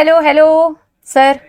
Hello hello sir.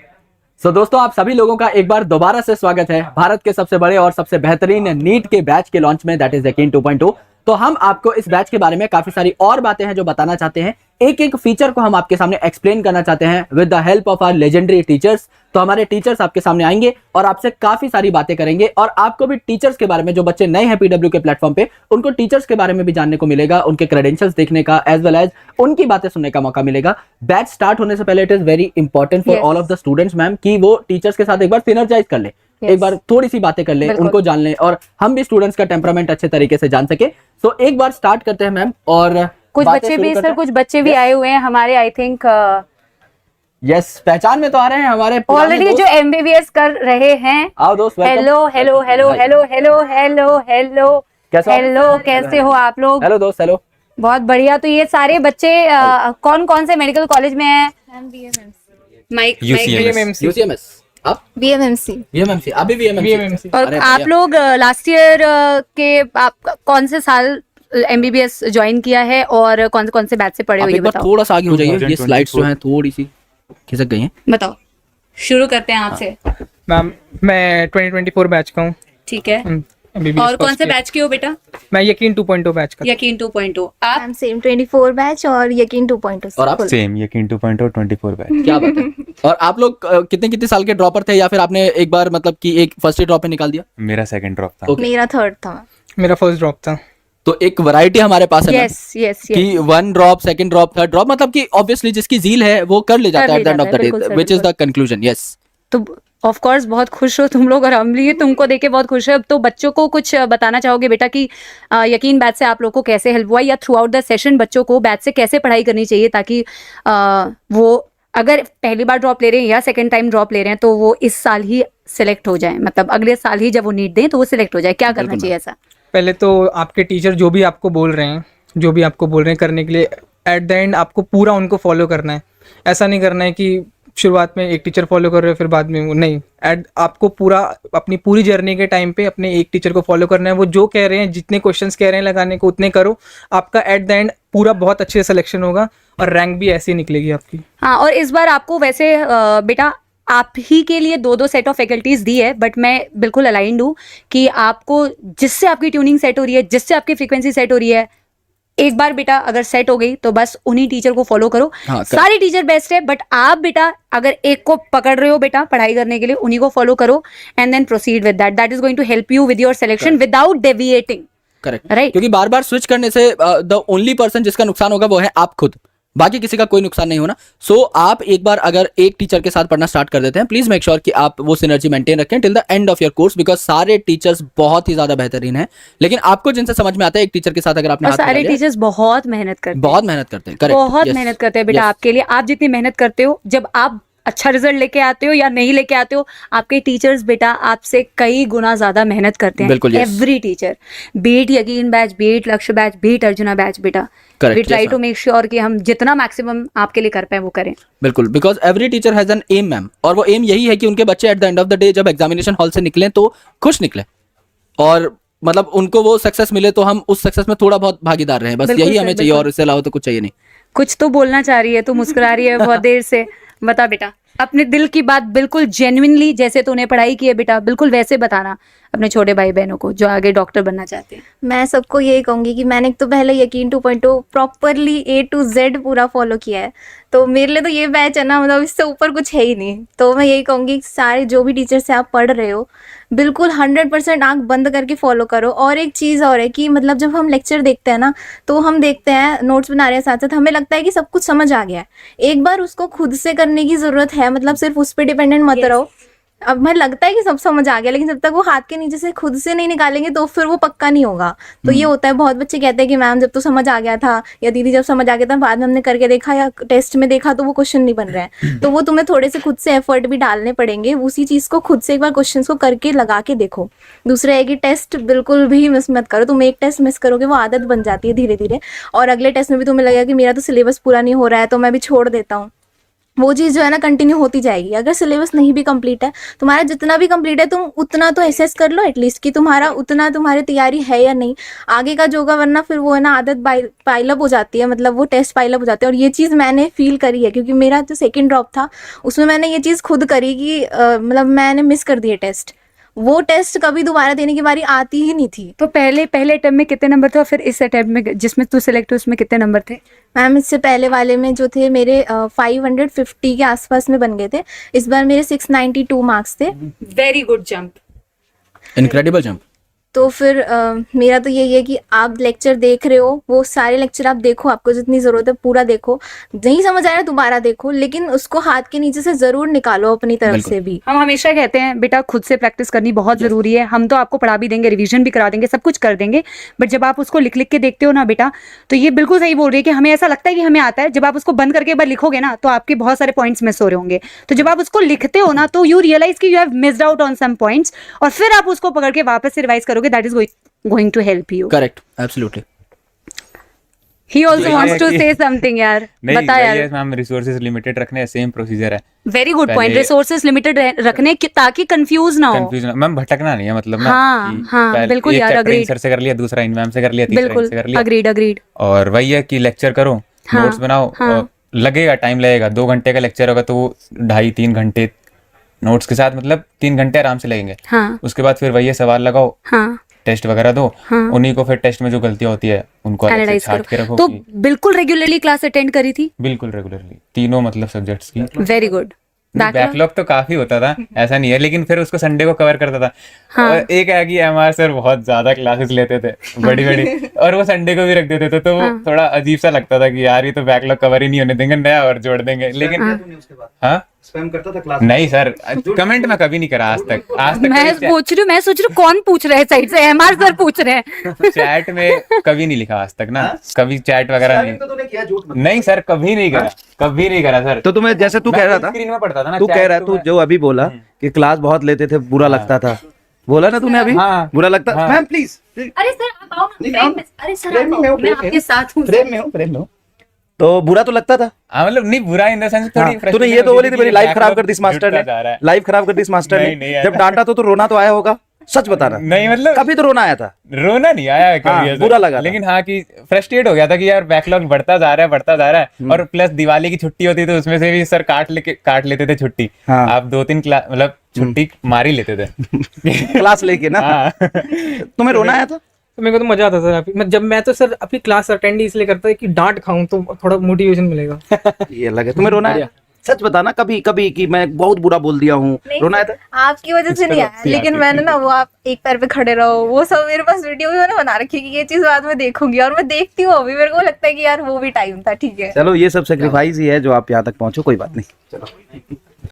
दोस्तों आप सभी लोगों का एक बार दोबारा से स्वागत है भारत के सबसे बड़े और सबसे बेहतरीन नीट के बैच के लॉन्च में, दैट इज यकीन 2.0। तो हम आपको इस बैच के बारे में काफी सारी और बातें हैं जो बताना चाहते हैं। एक एक फीचर को हम आपके सामने एक्सप्लेन करना चाहते हैं with the help of our legendary teachers. तो हमारे टीचर्स आपके सामने आएंगे और आपसे काफी सारी बातें करेंगे और आपको भी टीचर्स के बारे में, जो बच्चे नए हैं पीडब्ल्यू के प्लेटफॉर्म पे, उनको टीचर्स के बारे में भी जानने को मिलेगा, उनके क्रेडेंशियल्स देखने का एज वेल एज उनकी बातें सुनने का मौका मिलेगा। बैच स्टार्ट होने से पहले it is very important for all of the students ma'am कि वो टीचर्स के साथ एक बार सिनर्जाइज कर ले, एक बार थोड़ी सी बातें कर ले, उनको जान ले और हम भी स्टूडेंट्स का टेम्परामेंट अच्छे तरीके से जान सके। सो एक बार स्टार्ट करते हैं मैम। और कुछ बच्चे भी सर, कुछ बच्चे भी आए हुए हैं हमारे, आई थिंक यस पहचान में तो आ रहे हैं हमारे ऑलरेडी जो एमबीबीएस कर रहे हैं। आओ दोस्त, hello hello hello hello hello hello hello hello, कैसे हो आप लोग? हेलो दोस्त, हेलो, बहुत बढ़िया। तो ये सारे बच्चे कौन कौन से मेडिकल कॉलेज में हैं? माइक यूसीएमएस, आप बीएमएमसी, आप भी बीएमएमसी। और आप लोग लास्ट ईयर के आप कौन से साल एमबीबीएस ज्वाइन किया है और कौन से बैच से पढ़े हो, ये बताओ। थोड़ा सा आगे हो जाइए, ये स्लाइड्स जो हैं थोड़ी सी खिसक गई हैं। बताओ, शुरू करते हैं आपसे। मैम मैं 2024 बैच का हूँ। ठीक है। MBBS और कौन से first बैच के हो बेटा? मैं यकीन 2.0 बैच का। यकीन 2.0। आप? सेम 24 बैच और यकीन 2.0। और आप? सेम यकीन 2.0 24 बैच। क्या बात है। और आप लोग कितने साल के ड्रॉपर थे या फिर आपने एक बार मतलब कि एक फर्स्ट ड्रॉप में निकाल दिया? मेरा सेकंड ड्रॉप था। मेरा थर्ड था। मेरा फर्स्ट ड्रॉप था। तो एक वैरायटी हमारे पास है यस यस कि 1 drop, second drop, third drop, मतलब कि ऑब्वियसली जिसकी झील है वो कर ले जाता है eight the end of the day, which is the conclusion. Yes, तो ऑफ कोर्स बहुत खुश हो तुम लोग और हम भी तुमको देख के बहुत खुश है। अब तो बच्चों को कुछ बताना चाहोगे बेटा कि यकीन बैच से आप लोग को कैसे हेल्प हुआ, या थ्रू आउट द सेशन बच्चों को बैच से कैसे पढ़ाई करनी चाहिए ताकि वो अगर पहली बार ड्रॉप ले रहे हैं या सेकंड टाइम ड्रॉप ले रहे हैं तो वो इस साल ही सिलेक्ट हो जाए, मतलब अगले साल ही जब वो नीट दें तो वो सिलेक्ट हो जाए। क्या करना चाहिए ऐसा? पहले तो आपके टीचर जो भी आपको बोल रहे हैं करने के लिए, एट द एंड आपको पूरा उनको फॉलो करना है। ऐसा नहीं करना है कि शुरुआत में एक टीचर फॉलो कर रहे हो फिर बाद में वो नहीं। आपको पूरा अपनी पूरी जर्नी के टाइम पे अपने एक टीचर को फॉलो करना है। वो जो कह रहे हैं, जितने क्वेश्चंस कह रहे हैं लगाने को उतने करो। आपका एट द एंड पूरा बहुत अच्छे से सिलेक्शन होगा और रैंक भी ऐसी निकलेगी आपकी। हाँ, और इस बार आपको वैसे बेटा आप ही के लिए 2 सेट ऑफ फैकल्टीज दी है, बट मैं बिल्कुल अलाइंड हूँ कि आपको जिससे आपकी ट्यूनिंग सेट हो रही है, जिससे आपकी फ्रीक्वेंसी सेट हो रही है, एक बार बेटा अगर सेट हो गई तो बस उन्हीं टीचर को फॉलो करो। हाँ, सारे टीचर बेस्ट है, बट आप बेटा अगर एक को पकड़ रहे हो बेटा पढ़ाई करने के लिए, उन्हीं को फॉलो करो and then proceed with that is going to help you with your selection without deviating. Correct, right. क्योंकि बार बार स्विच करने से द ओनली पर्सन जिसका नुकसान होगा वो है आप खुद, बाकी किसी का कोई नुकसान नहीं होना। सो आप एक बार अगर एक टीचर के साथ पढ़ना स्टार्ट कर देते हैं, प्लीज मेक श्योर कि आप वो सिनर्जी मेंटेन रखें till the end of your course, because सारे टीचर्स बहुत ही ज्यादा बेहतरीन हैं। लेकिन आपको जिनसे समझ में आता है एक टीचर के साथ अगर आपने सारे टीचर्स बहुत मेहनत करते हैं, बहुत मेहनत करते हैं। करेक्ट, बहुत मेहनत करते हैं बेटा आपके लिए। आप जितनी मेहनत करते हो, जब आप अच्छा रिजल्ट लेके आते हो या नहीं लेके आते हो, आपके टीचर्स बेटा आपसे कई गुना ज्यादा मेहनत करते हैं। बिल्कुल, every teacher, be it Yakeen batch, be it Lakshya batch, be it Arjuna batch, बेटा we try to make sure कि हम जितना मैक्सिमम आपके लिए कर पाए वो करें। बिल्कुल, because every teacher has an aim ma'am, और वो एम यही है कि उनके बच्चे at the end of the day जब एग्जामिनेशन हॉल से निकले तो खुश निकले और मतलब उनको वो सक्सेस मिले तो हम उस सक्सेस में थोड़ा बहुत भागीदार रहे, बस यही हमें चाहिए और इससे अलावा तो कुछ चाहिए नहीं। कुछ तो बोलना चाह रही है, तू मुस्कुरा रही है बहुत देर से। बता बेटा अपने दिल की बात, बिल्कुल जेन्युइनली, जैसे तूने पढ़ाई की है बेटा बिल्कुल वैसे बताना अपने छोटे भाई बहनों को जो आगे डॉक्टर बनना चाहते हैं। मैं सबको यही कहूंगी कि मैंने तो पहले यकीन 2.0 प्रॉपरली A to Z पूरा फॉलो किया है, तो मेरे लिए तो ये बैच है ना, मतलब इससे ऊपर कुछ है ही नहीं। तो मैं यही कहूंगी कि सारे जो भी टीचर से आप पढ़ रहे हो बिल्कुल 100% आंख बंद करके फॉलो करो। और एक चीज़ और है कि मतलब जब हम लेक्चर देखते हैं ना, तो हम देखते हैं नोट्स बना रहे हैं साथ साथ, हमें लगता है कि सब कुछ समझ आ गया है। एक बार उसको खुद से करने की ज़रूरत है, मतलब सिर्फ उस पर डिपेंडेंट मत रहो। अब हमें लगता है कि सब समझ आ गया, लेकिन जब तक वो हाथ के नीचे से खुद से नहीं निकालेंगे तो फिर वो पक्का नहीं होगा। तो ये होता है, बहुत बच्चे कहते हैं कि मैम जब तो समझ आ गया था, या दीदी जब समझ आ गया था, बाद में हमने करके देखा या टेस्ट में देखा तो वो क्वेश्चन नहीं बन रहा है। तो वो तुम्हें थोड़े से खुद से एफर्ट भी डालने पड़ेंगे, उसी चीज़ को खुद से एक बार क्वेश्चन को करके लगा के देखो। दूसरा है कि टेस्ट बिल्कुल भी मिस मत करो। तुम एक टेस्ट मिस करोगे वो आदत बन जाती है धीरे धीरे, और अगले टेस्ट में भी तुम्हें लगेगा कि मेरा तो सिलेबस पूरा नहीं हो रहा है तो मैं भी छोड़ देता हूँ। वो चीज़ जो है ना कंटिन्यू होती जाएगी। अगर सिलेबस नहीं भी कंप्लीट है, तुम्हारा जितना भी कंप्लीट है, तुम उतना तो एसेस कर लो एटलीस्ट कि तुम्हारा उतना तुम्हारी तैयारी है या नहीं, आगे का जो होगा। वरना फिर वो है ना आदत पाइलअप हो जाती है, मतलब वो टेस्ट पाइलअप हो जाते हैं। और ये चीज़ मैंने फील करी है, क्योंकि मेरा जो सेकेंड ड्रॉप था उसमें मैंने ये चीज़ खुद करी कि मतलब मैंने मिस कर दिए टेस्ट। वो टेस्ट कभी दोबारा देने की बारी आती ही नहीं थी। तो पहले अटेम्प्ट में कितने नंबर थे और फिर इस अटेम्प्ट में जिसमें तू सिलेक्ट हुई उसमें कितने नंबर थे? मैम इससे पहले वाले में जो थे मेरे 550 के आसपास में बन गए थे। इस बार मेरे 692 मार्क्स थे। Very good jump, incredible jump. तो फिर मेरा तो यही है कि आप लेक्चर देख रहे हो, वो सारे लेक्चर आप देखो, आपको जितनी ज़रूरत है पूरा देखो। नहीं समझ आया दोबारा देखो, लेकिन उसको हाथ के नीचे से ज़रूर निकालो अपनी तरफ से भी। हम हमेशा कहते हैं बेटा खुद से प्रैक्टिस करनी बहुत जरूरी है। हम तो आपको पढ़ा भी देंगे, रिवीजन भी करा देंगे, सब कुछ कर देंगे, बट जब आप उसको लिख लिख के देखते हो ना बेटा, तो ये बिल्कुल सही बोल रही है कि हमें ऐसा लगता है कि हमें आता है। जब आप उसको बंद करके एक बार लिखोगे ना तो आपके बहुत सारे पॉइंट्स मिस हो रहे होंगे। तो जब आप उसको लिखते हो ना तो यू रियलाइज कि you have missed out on some points, और फिर आप उसको पकड़ के वापस से रिवाइज करोगे। That is going to help you. Correct, absolutely. He also ये wants है to कि- say something यार, नहीं बता वही यार। है मैम, रिसोर्सेज लिमिटेड रखने सेम प्रोसीजर है। वेरी गुड पॉइंट, पहले- रिसोर्सेज लिमिटेड रखने ताकि कंफ्यूज ना हो। कंफ्यूजन मैम, भटकना नहीं है मतलब ना हाँ, कि हाँ, पहले बिल्कुल एक यार, चैप्टर agreed। सर से कर लिया, दूसरा इन मैम से कर लिया, तीसरा बिल्कुल इनसे कर लिया। अग्रीड। और वही है कि लेक्चर करो, हाँ, नोट्स बनाओ, हाँ। और लगेगा टाइम लगेगा। 2 घंटे का लेक्चर होगा तो 2.5-3 घंटे नोट्स के साथ, मतलब 3 घंटे आराम से लगेंगे। हाँ उसके बाद फिर वही है, सवाल लगाओ, हाँ, टेस्ट वगैरह दो, हाँ। उन्हीं को फिर टेस्ट में जो गलतियां होती है उनको अलग से एनालाइज छाट के करो। रखो तो कि बिल्कुल रेगुलरली क्लास अटेंड करी थी? बिल्कुल रेगुलरली, तीनों मतलब सब्जेक्ट्स की। Very good. बैकलॉग तो काफी होता था, ऐसा नहीं है, लेकिन फिर उसको संडे को कवर करता था। हाँ। और एक है कि एमआर सर बहुत ज्यादा क्लासेस लेते थे, बड़ी बड़ी, और वो संडे को भी रख देते थे, तो वो थोड़ा अजीब सा लगता था कि यार ये तो बैकलॉग कवर ही नहीं होने देंगे, नया और जोड़ देंगे। लेकिन हाँ, स्पैम करता था क्लास नहीं सर, कमेंट में कभी नहीं करा आज तक। मैं सोच रही हूँ कौन पूछ रहा है साइड से, एमआर सर पूछ रहे हैं। चैट में कभी नहीं लिखा आज तक ना, कभी चैट वगैरह नहीं। तो तूने किया झूठ मत। नहीं सर, कभी नहीं करा, कभी नहीं करा सर। तो तुम्हें जैसे तू कह रहा था, स्क्रीन में पढ़ता था ना, तू कह chat रहा तो तू मैं- जो अभी बोला कि क्लास बहुत लेते थे, बुरा लगता था, बोला ना तूने अभी? हाँ। बुरा लगता। हाँ। मैम प्लीज, अरे सर आप आओ नहीं, ना, आओ। अरे सर फ्रेम आप में आओ, हो, मैं फ्रेम आपके साथ हूँ। फ्रेम में हो। तो बुरा तो लगता था। हाँ, मतलब नहीं बुरा इन द सेंस, थोड़ी हाँ, तूने frustration ये तो बोली होती थी कि मेरी लाइफ backlog खराब कर दी इस मास्टर जुड़ता जा रहा ने, है। लाइफ खराब कर दी इस मास्टर नहीं, नहीं ने। आया। जब डांटा तो रोना तो आया होगा, सच बताना। नहीं मतलब कभी तो रोना आया था। रोना नहीं आया है कभी हाँ, ऐसा। बुरा लगा था। लेकिन हाँ कि फ्रस्ट्रेट हो गया था कि यार बैकलॉग बढ़ता जा रहा है। और प्लस दिवाली की छुट्टी होती तो उसमें से भी सर काट लेते थे छुट्टी। हाँ। आप 2-3 क्लास मतलब छुट्टी मार ही लेते थे। क्लास लेके ना। हाँ। तुम्हें रोना आया था? तो मेरे को तो मजा आता था जब मैं तो सर अपनी क्लास अटेंड ही इसलिए करता है कि डांट खाऊं तो थोड़ा मोटिवेशन मिलेगा। ये लगे तुम्हें रोना आया? सच बताना कभी कभी कि मैं बहुत बुरा बोल दिया हूँ, रोना आया था? आपकी वजह से नहीं आया, लेकिन मैंने ना वो आप एक पैर पे खड़े रहो वो सब मेरे पास वीडियो भी मैंने बना रखी है कि ये चीज बाद में देखूंगी, और मैं देखती हूँ अभी। मेरे को लगता है कि यार वो भी टाइम था। ठीक है, चलो ये सब सेक्रीफाइस ही है जो आप यहाँ तक पहुंचो, कोई बात नहीं। चलो